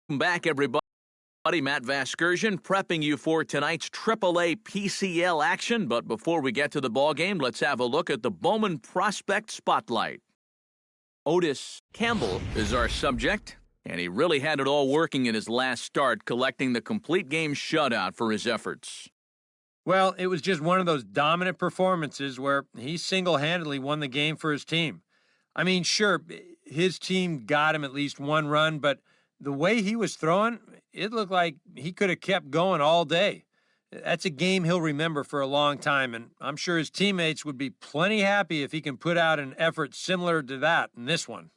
Welcome back, everybody. Matt Vasgersian prepping you for tonight's AAA PCL action. But before we get to the ballgame, let's have a look at the Bowman Prospect Spotlight. Otis Campbell is our subject, and he really had it all working in his last start, collecting the complete game shutout for his efforts. Well, it was just one of those dominant performances where he single-handedly won the game for his team. I mean, sure, his team got him at least one run, but the way he was throwing, it looked like he could have kept going all day. That's a game he'll remember for a long time, and I'm sure his teammates would be plenty happy if he can put out an effort similar to that in this one.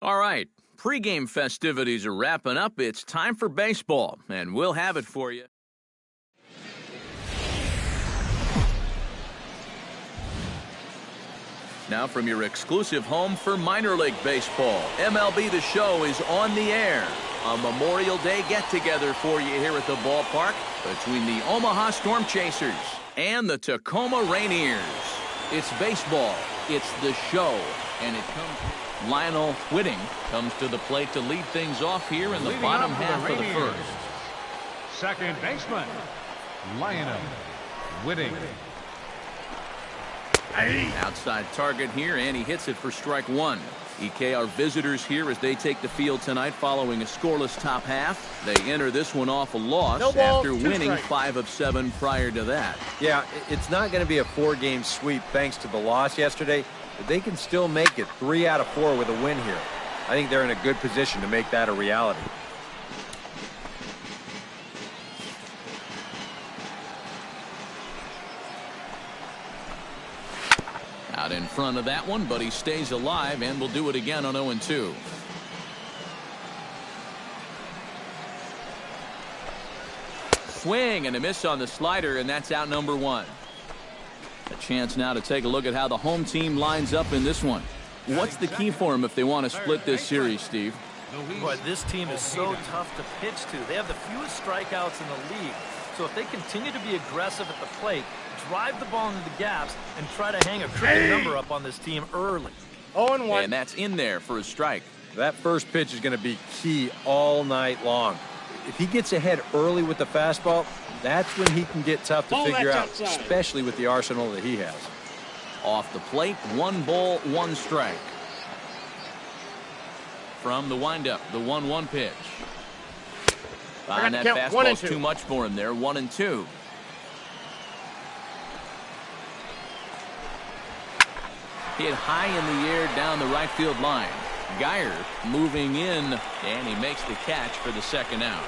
All right, pregame festivities are wrapping up. It's time for baseball, and we'll have it for you. Now from your exclusive home for minor league baseball, MLB The Show is on the air. A Memorial Day get-together for you here at the ballpark between the Omaha Storm Chasers and the Tacoma Rainiers. It's baseball, it's the show, and it comes. Lionel Whitting comes to the plate to lead things off here in the bottom half of the first. Second baseman, Lionel Whitting. Outside target here, and he hits it for strike one. EK, our visitors here as they take the field tonight following a scoreless top half. They enter this one off a loss after winning 5 of 7 prior to that. Yeah, it's not going to be a 4-game sweep thanks to the loss yesterday, but they can still make it 3 out of 4 with a win here. I think they're in a good position to make that a reality. Out in front of that one, but he stays alive and will do it again on 0-2. Swing and a miss on the slider, and that's out number 1. A chance now to take a look at how the home team lines up in this one. What's the key for them if they want to split this series, Steve? Boy, this team is so tough to pitch to. They have the fewest strikeouts in the league. So if they continue to be aggressive at the plate, drive the ball into the gaps, and try to hang a cricket number up on this team early. 0-1. And that's in there for a strike. That first pitch is going to be key all night long. If he gets ahead early with the fastball, that's when he can get tough to figure out, especially with the arsenal that he has. Off the plate, 1 ball, 1 strike. From the windup, the 1-1 pitch. And that fastball's too much for him there, 1-2. Hit high in the air down the right field line. Geyer moving in, and he makes the catch for the second out.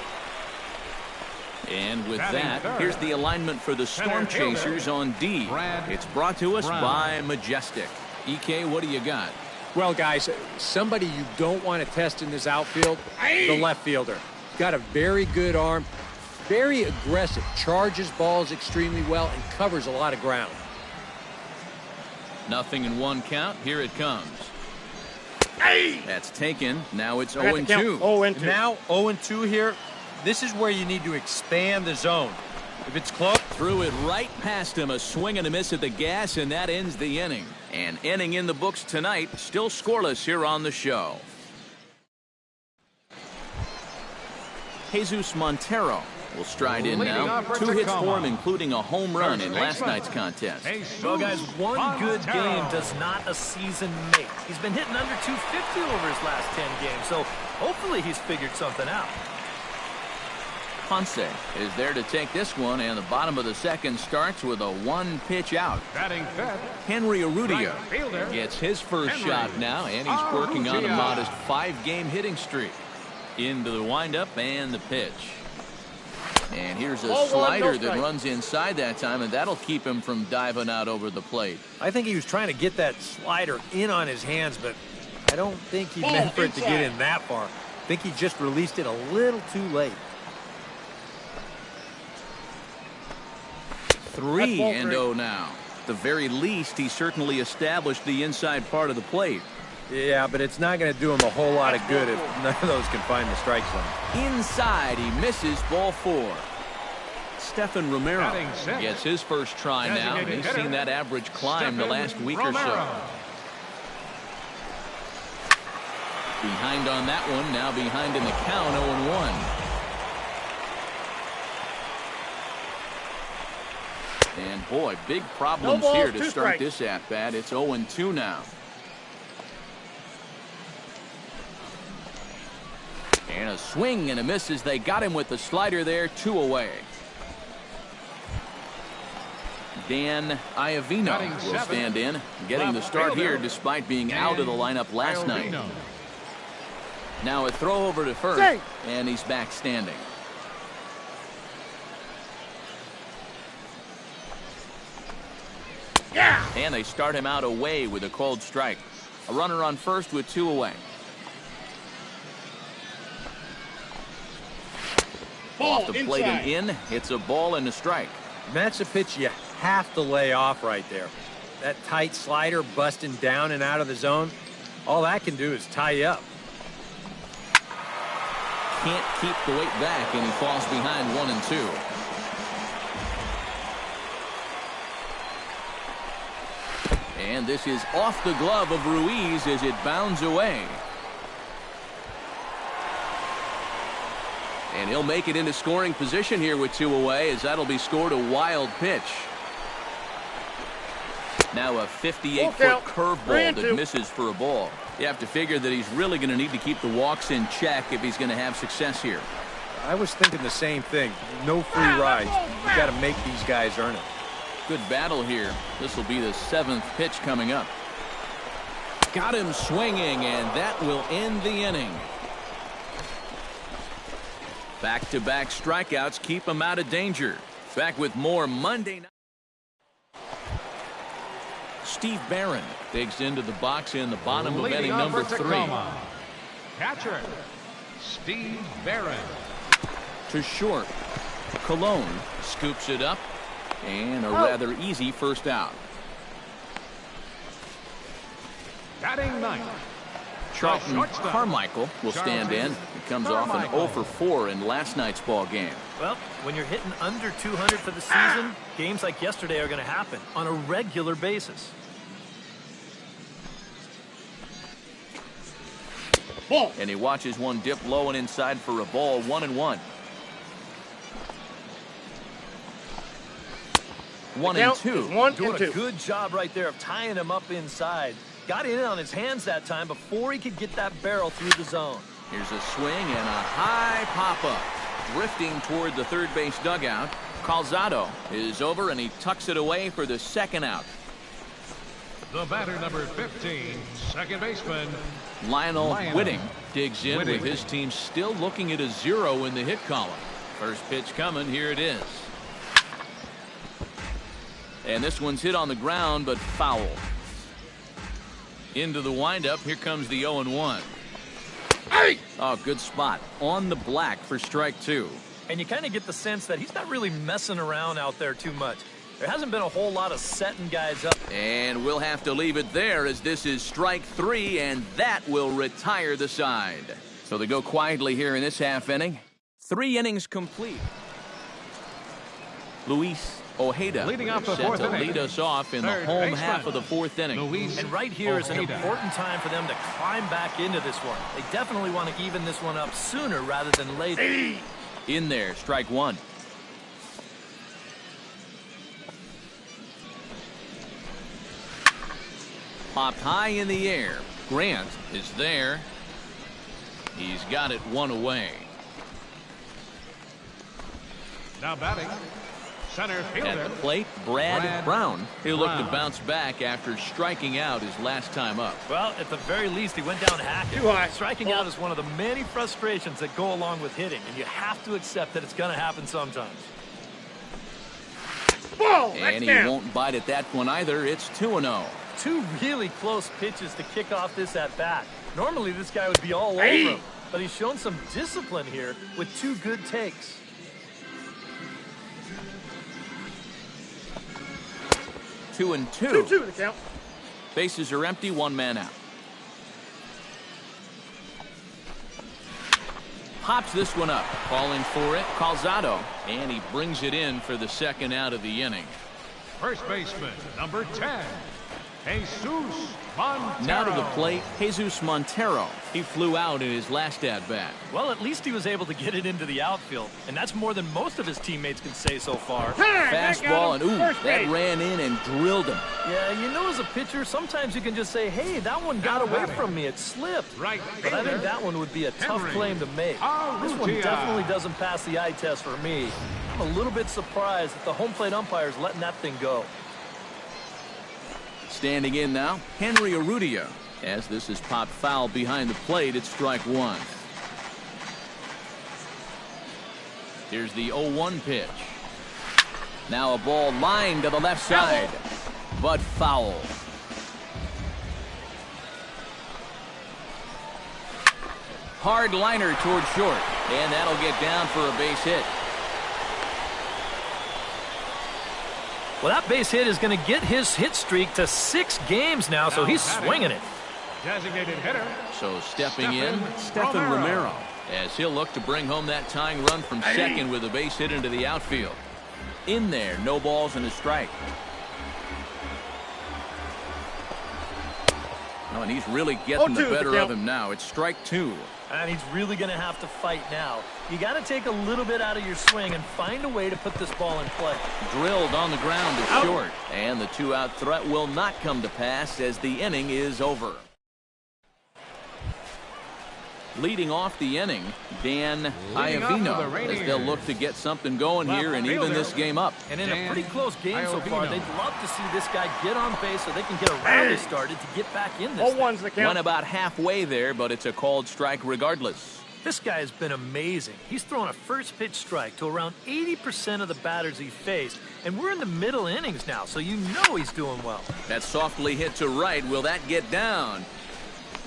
And with that, here's the alignment for the Storm Chasers on D. It's brought to us by Majestic. EK, what do you got? Well, guys, somebody you don't want to test in this outfield, the left fielder. Got a very good arm, very aggressive, charges balls extremely well, and covers a lot of ground. Nothing in 1 count. Here it comes. That's taken. Now it's 0-2. Now 0-2 here. This is where you need to expand the zone. If it's close. Threw it right past him. A swing and a miss at the gas, and that ends the inning. An inning in the books tonight. Still scoreless here on the show. Jesus Montero will stride in now. 2 hits for him, including a home run in last night's contest. Well, guys, one good game does not a season make. He's been hitting under 250 over his last 10 games, so hopefully he's figured something out. Ponce is there to take this one, and the bottom of the second starts with a 1-pitch out. Henry Urrutia gets his first shot now, and he's working on a modest 5-game hitting streak. Into the windup and the pitch. And here's a slider that runs inside that time, and that'll keep him from diving out over the plate. I think he was trying to get that slider in on his hands, but I don't think he meant for it to get in that far. I think he just released it a little too late. 3-0 now. At the very least, he certainly established the inside part of the plate. Yeah, but it's not going to do him a whole lot of good if none of those can find the strike zone. Inside, he misses ball 4. Stephen Romero gets his first try now. He's seen that average climb the last week or so. Behind on that one, now behind in the count, 0-1. And boy, big problems here to start this at-bat. It's 0-2 now. And a swing and a miss as they got him with the slider there, 2 away. Dan Iovino will stand in, getting the start here despite being out of the lineup last night. Now a throw over to first, and he's back standing. And they start him out away with a cold strike. A runner on first with 2 away. Off the plate and in. It's a ball and a strike. That's a pitch you have to lay off right there. That tight slider busting down and out of the zone, all that can do is tie you up. Can't keep the weight back, and he falls behind 1-2. And this is off the glove of Ruiz as it bounds away. And he'll make it into scoring position here with 2 away, as that'll be scored a wild pitch. Now a 58-foot curveball that misses for a ball. You have to figure that he's really going to need to keep the walks in check if he's going to have success here. I was thinking the same thing. No free rides. You got to make these guys earn it. Good battle here. This will be the 7th pitch coming up. Got him swinging, and that will end the inning. Back-to-back strikeouts keep him out of danger. Back with more Monday night. Steve Barron digs into the box in the bottom of inning number 3. Catcher, Steve Barron. To short. Cologne scoops it up, and a rather easy first out. Batting ninth, Charlton Carmichael will stand in. He comes off an 0 for 4 in last night's ball game. Well, when you're hitting under 200 for the season, games like yesterday are going to happen on a regular basis. Ball. And he watches one dip low and inside for a ball, 1-1. 1-2. Doing a good job right there of tying him up inside. Got in on his hands that time before he could get that barrel through the zone. Here's a swing and a high pop-up. Drifting toward the third base dugout. Calzado is over, and he tucks it away for the second out. The batter, number 15, second baseman, Lionel Whitting digs in with his team still looking at a 0 in the hit column. First pitch coming. Here it is. And this one's hit on the ground, but foul. Into the windup. Here comes the 0-1. Hey! Oh, good spot. On the black for strike 2. And you kind of get the sense that he's not really messing around out there too much. There hasn't been a whole lot of setting guys up. And we'll have to leave it there, as this is strike 3, and that will retire the side. So they go quietly here in this half inning. 3 innings complete. Luis Ojeda leading off the set fourth to inning. lead us off in the home half of the 4th inning. And right here is an important time for them to climb back into this one. They definitely want to even this one up sooner rather than later. In there, strike 1. Popped high in the air. Grant is there. He's got it 1 away. Now batting, center fielder. At the plate, Brad Brown. He'll look to bounce back after striking out his last time up. Well, at the very least, he went down hacking. Striking out is one of the many frustrations that go along with hitting, and you have to accept that it's going to happen sometimes. And he won't bite at that one either. It's 2-0. 2 really close pitches to kick off this at-bat. Normally, this guy would be all over him, but he's shown some discipline here with 2 good takes. 2-2. 2-2 the count. Bases are empty, 1 man out. Pops this one up, calling for it, Calzado, and he brings it in for the second out of the inning. First baseman, number 10, Jesus Montero. Now to the plate, Jesus Montero. He flew out in his last at-bat. Well, at least he was able to get it into the outfield, and that's more than most of his teammates can say so far. Fastball, and ooh, that ran in and drilled him. Yeah, you know, as a pitcher, sometimes you can just say, hey, that one got away from me. It slipped. Right. But I think that one would be a tough claim to make. This one definitely doesn't pass the eye test for me. I'm a little bit surprised that the home plate umpire is letting that thing go. Standing in now, Henry Urrutia. As this is popped foul behind the plate, it's strike one. Here's the 0-1 pitch. Now a ball lined to the left side, but foul. Hard liner toward short, and that'll get down for a base hit. Well, that base hit is going to get his hit streak to 6 games now, so he's swinging it. Designated hitter. So stepping in, Stephen Romero, as he'll look to bring home that tying run from second with a base hit into the outfield. In there, no balls and a strike. Oh, and he's really getting the better of him now. It's strike two. And he's really going to have to fight now. You got to take a little bit out of your swing and find a way to put this ball in play. Drilled on the ground to short. And the two-out threat will not come to pass as the inning is over. Leading off the inning, Dan Iovino, as they'll look to get something going here and even this game up. And in a pretty close game so far, they'd love to see this guy get on base so they can get a rally started to get back in this thing. Went about halfway there, but it's a called strike regardless. This guy has been amazing. He's thrown a first pitch strike to around 80% of the batters he faced, and we're in the middle innings now, so you know he's doing well. That's softly hit to right. Will that get down?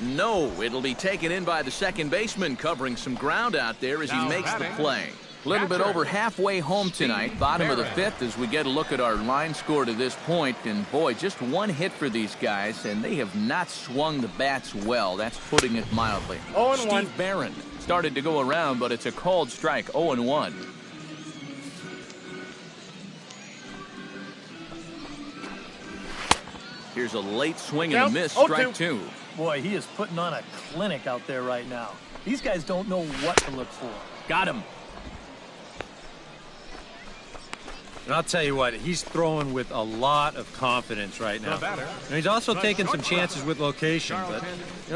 No, it'll be taken in by the second baseman, covering some ground out there as he makes the play. A little bit over halfway home tonight, bottom of the fifth, as we get a look at our line score to this point. And boy, just one hit for these guys, and they have not swung the bats well. That's putting it mildly. Steve Barron started to go around, but it's a called strike, 0-1. Here's a late swing and a miss, strike two. Boy, he is putting on a clinic out there right now. These guys don't know what to look for. Got him. And I'll tell you what, he's throwing with a lot of confidence right now. And he's also taking some chances with location, but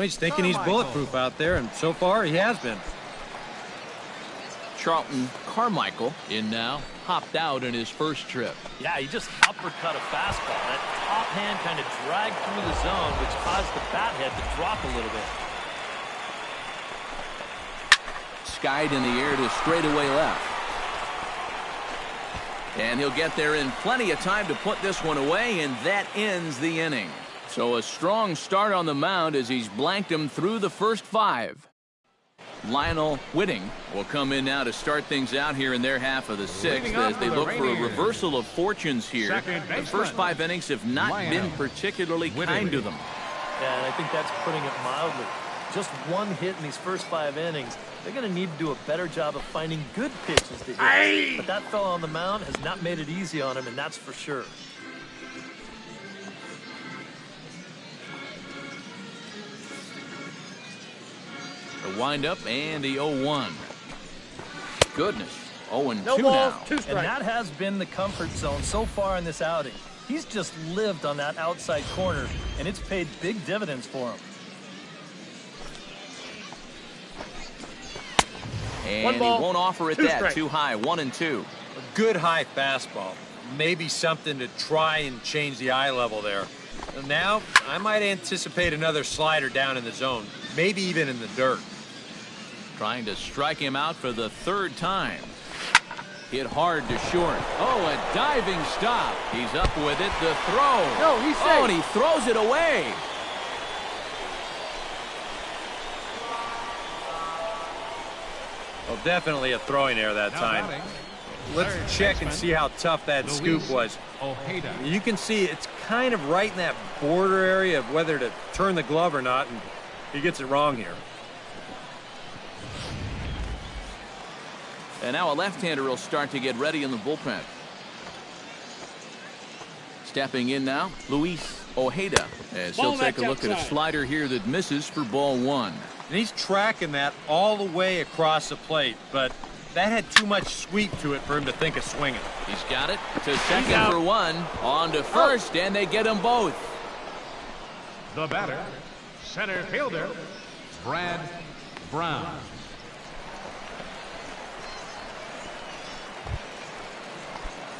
he's thinking he's bulletproof out there, and so far he has been. Charlton Carmichael in now, hopped out in his first trip. Yeah, he just uppercut a fastball. That top hand kind of dragged through the zone, which caused the bat head to drop a little bit. Skied in the air to straightaway left. And he'll get there in plenty of time to put this one away, and that ends the inning. So a strong start on the mound as he's blanked him through the first 5. Lionel Whitting will come in now to start things out here in their half of the 6th as they look for a reversal of fortunes here. The first 5 innings have not been particularly kind to them. Yeah, and I think that's putting it mildly. Just one hit in these first 5 innings. They're going to need to do a better job of finding good pitches to hit. But that fella on the mound has not made it easy on him, and that's for sure. The windup and the 0-1. Goodness, 0-2 now. And that has been the comfort zone so far in this outing. He's just lived on that outside corner, and it's paid big dividends for him. And he won't offer it that. Too high, 1-2. A good high fastball. Maybe something to try and change the eye level there. And now, I might anticipate another slider down in the zone. Maybe even in the dirt. Trying to strike him out for the 3rd time. Hit hard to short. Oh, a diving stop. He's up with it. The throw. No, he's safe. Oh, and he throws it away. Well, definitely a throwing error that time. Let's check and see how tough that scoop was. You can see it's kind of right in that border area of whether to turn the glove or not, and he gets it wrong here. And now a left-hander will start to get ready in the bullpen. Stepping in now, Luis Ojeda, as he'll take a look at a slider here that misses for ball one. And he's tracking that all the way across the plate, but that had too much sweep to it for him to think of swinging. He's got it to second for one, on to first, and they get them both. The batter, center fielder, Brad Brown.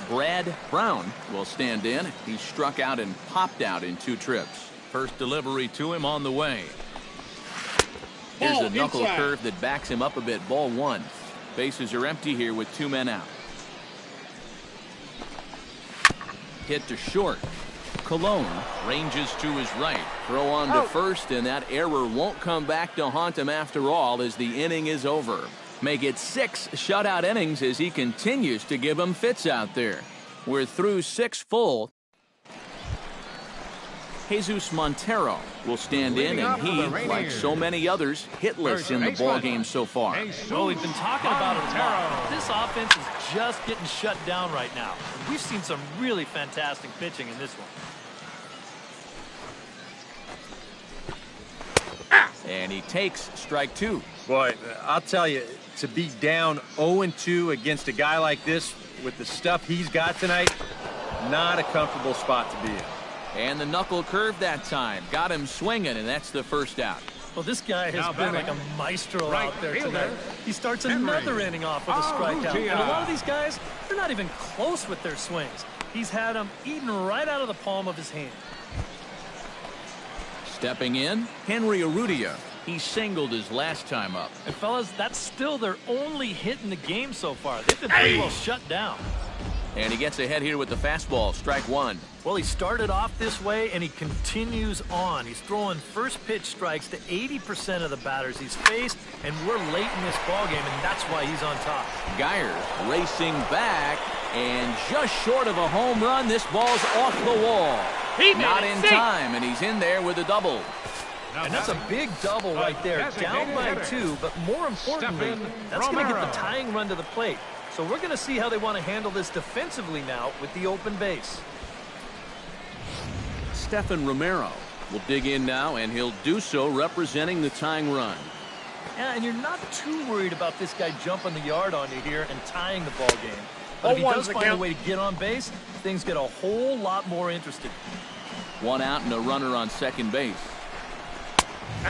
Brad Brown will stand in. He struck out and popped out in 2 trips. First delivery to him on the way. Here's a knuckle curve that backs him up a bit. Ball one. Bases are empty here with 2 men out. Hit to short. Colon ranges to his right. Throw on to first, and that error won't come back to haunt him after all as the inning is over. Make it 6 shutout innings as he continues to give them fits out there. We're through 6 full. Jesus Montero will stand in, and he, like so many others, hitless in the ballgame so far. Well, we've been talking about it a lot. This offense is just getting shut down right now. We've seen some really fantastic pitching in this one. And he takes strike 2. Boy, I'll tell you, to be down 0-2 against a guy like this with the stuff he's got tonight, not a comfortable spot to be in. And the knuckle curve that time. Got him swinging, and that's the first out. Well, this guy has been like a maestro out there tonight. He starts another inning off with a strikeout. And a lot of these guys, they're not even close with their swings. He's had them eaten right out of the palm of his hand. Stepping in, Henry Urrutia. He singled his last time up. And fellas, that's still their only hit in the game so far. They've been pretty well shut down. And he gets ahead here with the fastball, strike 1. Well, he started off this way, and he continues on. He's throwing first pitch strikes to 80% of the batters he's faced, and we're late in this ballgame, and that's why he's on top. Geyer racing back, and just short of a home run, this ball's off the wall. Not in time, and he's in there with a double. And that's a big double right there, down by 2, but more importantly, that's going to get the tying run to the plate. So we're going to see how they want to handle this defensively now with the open base. Stephan Romero will dig in now, and he'll do so representing the tying run. Yeah, and you're not too worried about this guy jumping the yard on you here and tying the ball game. But if he does find a way to get on base, things get a whole lot more interesting. 1 out and a runner on second base.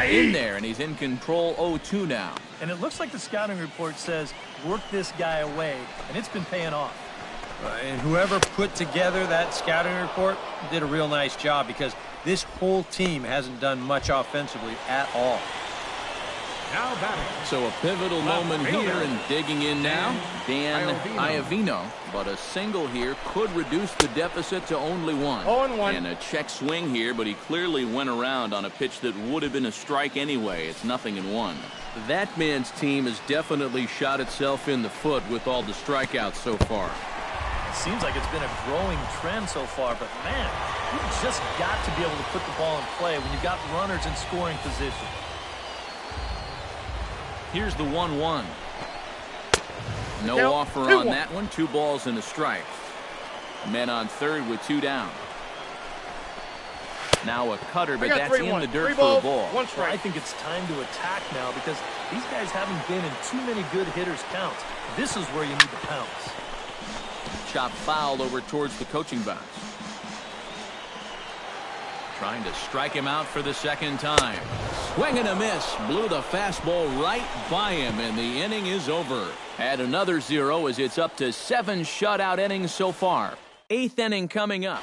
In there, and he's in control 0-2 now. And it looks like the scouting report says work this guy away, and it's been paying off. And whoever put together that scouting report did a real nice job, because this whole team hasn't done much offensively at all. Now batting. So a pivotal moment here, and digging in now, Dan Iovino. But a single here could reduce the deficit to only 1. 0-1. And a check swing here, but he clearly went around on a pitch that would have been a strike anyway. It's 0-1. That man's team has definitely shot itself in the foot with all the strikeouts so far. It seems like it's been a growing trend so far, but man, you've just got to be able to put the ball in play when you've got runners in scoring position. Here's the 1-1. No offer on that one. 2 balls and a strike. Men on third with 2 down. Now a cutter, but that's in the dirt for a ball. Well, I think it's time to attack now, because these guys haven't been in too many good hitters' counts. This is where you need to pounce. Chop fouled over towards the coaching box. Trying to strike him out for the second time. Swing and a miss. Blew the fastball right by him, and the inning is over. Add another 0 as it's up to 7 shutout innings so far. 8th inning coming up.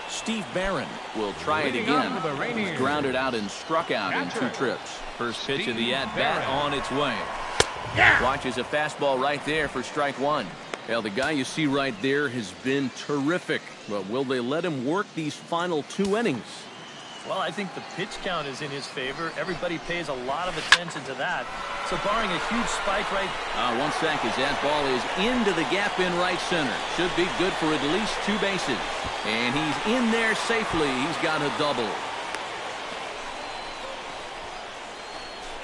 Steve Barron will try it again. He's grounded out and struck out in 2 trips. First pitch of the at-bat on its way. Watches a fastball right there for strike 1. Well, the guy you see right there has been terrific. But will they let him work these final 2 innings? Well, I think the pitch count is in his favor. Everybody pays a lot of attention to that. So barring a huge spike right... 1 sec as that ball is into the gap in right center. Should be good for at least 2 bases. And he's in there safely. He's got a double.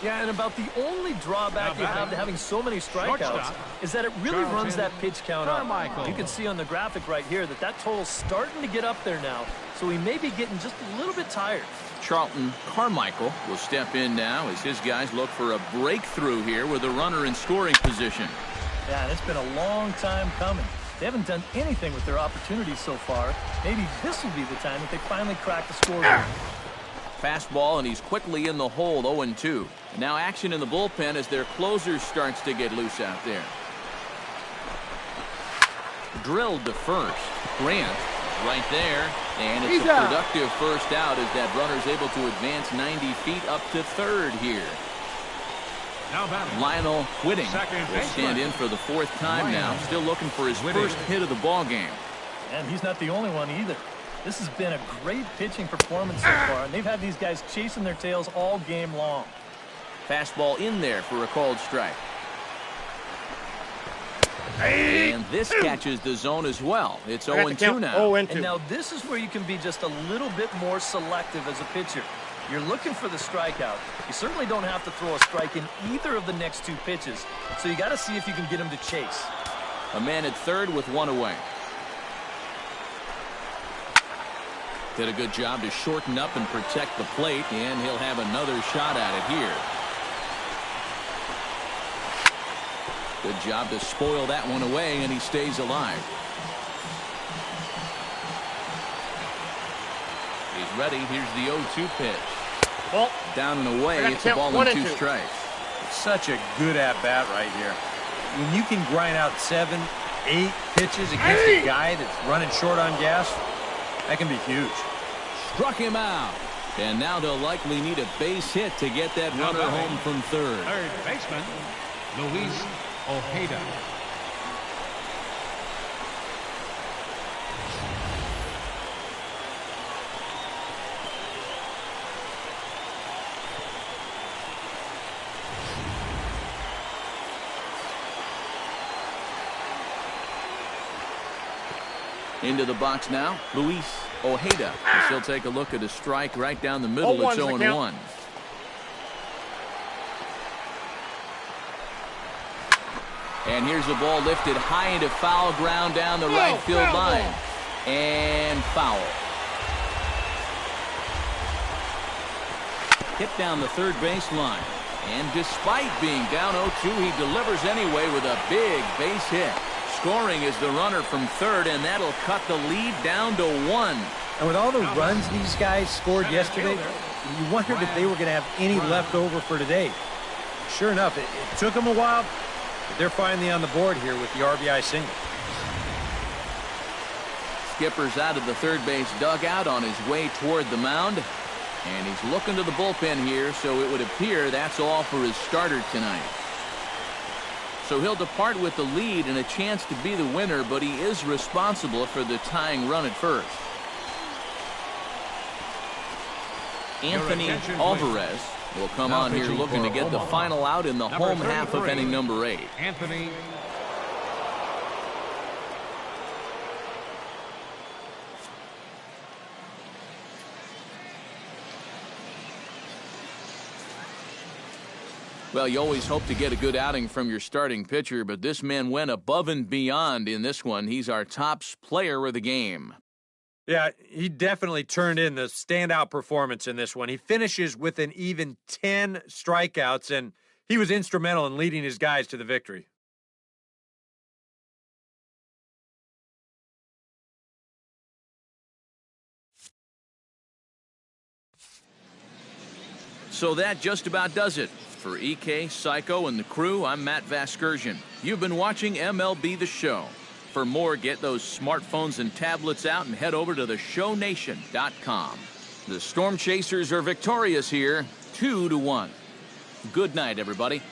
Yeah, and about the only drawback you have to having so many strikeouts is that it really runs that pitch count up. You can see on the graphic right here that total's starting to get up there now, so he may be getting just a little bit tired. Charlton Carmichael will step in now as his guys look for a breakthrough here with a runner in scoring position. Yeah, and it's been a long time coming. They haven't done anything with their opportunities so far. Maybe this will be the time that they finally crack the scoreboard. Fastball, and he's quickly in the hole, 0-2. Now action in the bullpen as their closer starts to get loose out there. Drilled to first. Grant right there, and it's a productive first out as that runner's able to advance 90 feet up to third here. Lionel Whitting will stand in for the fourth time now, still looking for his first hit of the ball game. And he's not the only one either. This has been a great pitching performance so far, and they've had these guys chasing their tails all game long. Fastball in there for a called strike. And this catches the zone as well. It's 0-2 now. And now this is where you can be just a little bit more selective as a pitcher. You're looking for the strikeout. You certainly don't have to throw a strike in either of the next two pitches, so you got to see if you can get him to chase. A man at third with one away. Did a good job to shorten up and protect the plate, and he'll have another shot at it here. Good job to spoil that one away, and he stays alive. He's ready. Here's the 0-2 pitch. Well, down and away. It's a ball and 2 strikes. Such a good at-bat right here. When you can grind out 7, 8 pitches against a guy that's running short on gas, that can be huge. Struck him out. And now they'll likely need a base hit to get that runner home from third. Third baseman, Luis Ojeda. Into the box now, Luis Ojeda. He'll take a look at a strike right down the middle. It's 0-1. And here's the ball lifted high into foul ground down the right field line. And foul. Hit down the third base line. And despite being down 0-2, he delivers anyway with a big base hit. Scoring is the runner from third, and that'll cut the lead down to 1. And with all the runs these guys scored yesterday, you wondered if they were going to have any left over for today. Sure enough, it took them a while, but they're finally on the board here with the RBI single. Skipper's out of the third base dugout on his way toward the mound, and he's looking to the bullpen here, so it would appear that's all for his starter tonight. So he'll depart with the lead and a chance to be the winner, but he is responsible for the tying run at first. Anthony Alvarez will come on here looking to get the final out in the home half of inning number 8. Anthony. Well, you always hope to get a good outing from your starting pitcher, but this man went above and beyond in this one. He's our top player of the game. Yeah, he definitely turned in the standout performance in this one. He finishes with an even 10 strikeouts, and he was instrumental in leading his guys to the victory. So that just about does it. For EK, Psycho, and the crew, I'm Matt Vasgersian. You've been watching MLB The Show. For more, get those smartphones and tablets out and head over to theshownation.com. The Storm Chasers are victorious here, 2-1. Good night, everybody.